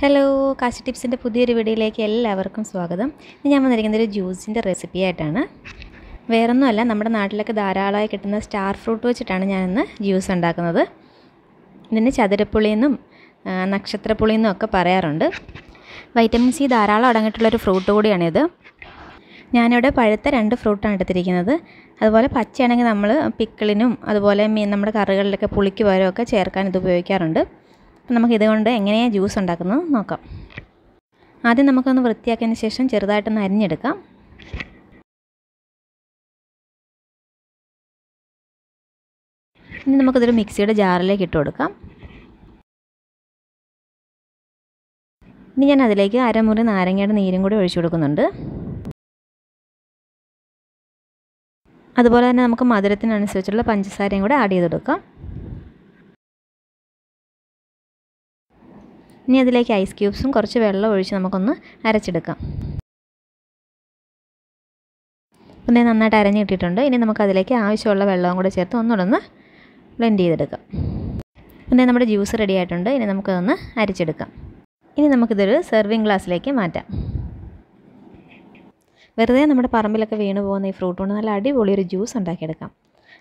Hello Kashi ടിപ്സിൻ്റെ പുതിയൊരു വീഡിയോയിലേക്ക് എല്ലാവർക്കും സ്വാഗതം. ഇന്ന് ഞാൻ വന്നിരിക്കുന്നത് ഒരു ജ്യൂസിൻ്റെ റെസിപ്പി ആയിട്ടാണ്. വേറൊന്നുമല്ല, നമ്മുടെ നാട്ടിലൊക്കെ ധാരാളമായി കിട്ടുന്ന സ്റ്റാർ ഫ്രൂട്ട് വെച്ചിട്ടാണ് ഞാനിന്ന് ജ്യൂസ് ഉണ്ടാക്കുന്നത്. ഇതിന് ചതുരപ്പുളിയെന്നും നക്ഷത്രപ്പുളിയെന്നും ഒക്കെ പറയാറുണ്ട്. വൈറ്റമിൻ സി ധാരാളം അടങ്ങിയിട്ടുള്ളൊരു ഫ്രൂട്ട് കൂടിയാണിത്. ഞാനിവിടെ പഴുത്ത 2 ഫ്രൂട്ടാണ് എടുത്തിരിക്കുന്നത്. അതുപോലെ പച്ചയാണെങ്കിൽ നമ്മൾ പിക്കിളിനും അതുപോലെ നമ്മുടെ കറികളിലൊക്കെ പുളിക്ക് പകരമൊക്കെ ചേർക്കാൻ ഇത് ഉപയോഗിക്കാറുണ്ട്. അപ്പം നമുക്കിതുകൊണ്ട് എങ്ങനെയാണ് ജ്യൂസ് ഉണ്ടാക്കുന്നത് നോക്കാം. ആദ്യം നമുക്കൊന്ന് വൃത്തിയാക്കിയതിന് ശേഷം ചെറുതായിട്ടൊന്ന് അരിഞ്ഞെടുക്കാം. ഇനി നമുക്കിതൊരു മിക്സിയുടെ ജാറിലേക്ക് ഇട്ട് കൊടുക്കാം. ഇനി ഞാൻ അതിലേക്ക് അരമുറി നാരങ്ങയുടെ നീരും കൂടി ഒഴിച്ചു കൊടുക്കുന്നുണ്ട്. അതുപോലെ തന്നെ നമുക്ക് മധുരത്തിനനുസരിച്ചുള്ള പഞ്ചസാരയും കൂടെ ആഡ് ചെയ്ത് കൊടുക്കാം. ഇനി അതിലേക്ക് ഐസ് ക്യൂബ്സും കുറച്ച് വെള്ളം ഒഴിച്ച് നമുക്കൊന്ന് അരച്ചെടുക്കാം. ഒന്ന് നന്നായിട്ട് അരഞ്ഞിട്ടിട്ടുണ്ട്. ഇനി നമുക്കതിലേക്ക് ആവശ്യമുള്ള വെള്ളവും കൂടെ ചേർത്ത് ഒന്നുകൂടെ ബ്ലെൻഡ് ചെയ്തെടുക്കാം. പിന്നെ നമ്മുടെ ജ്യൂസ് റെഡി ആയിട്ടുണ്ട്. ഇനി നമുക്കതൊന്ന് അരിച്ചെടുക്കാം. ഇനി നമുക്കിതൊരു സെർവിങ് ഗ്ലാസ്സിലേക്ക് മാറ്റാം. വെറുതെ നമ്മുടെ പറമ്പിലൊക്കെ വീണ് പോകുന്ന ഈ ഫ്രൂട്ട് കൊണ്ട് നല്ല അടിപൊളി ഒരു ജ്യൂസ് ഉണ്ടാക്കിയെടുക്കാം.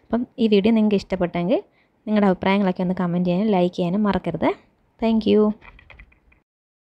അപ്പം ഈ വീഡിയോ നിങ്ങൾക്ക് ഇഷ്ടപ്പെട്ടെങ്കിൽ നിങ്ങളുടെ അഭിപ്രായങ്ങളൊക്കെ ഒന്ന് കമൻറ്റ് ചെയ്യാനും ലൈക്ക് ചെയ്യാനും മറക്കരുത്. താങ്ക്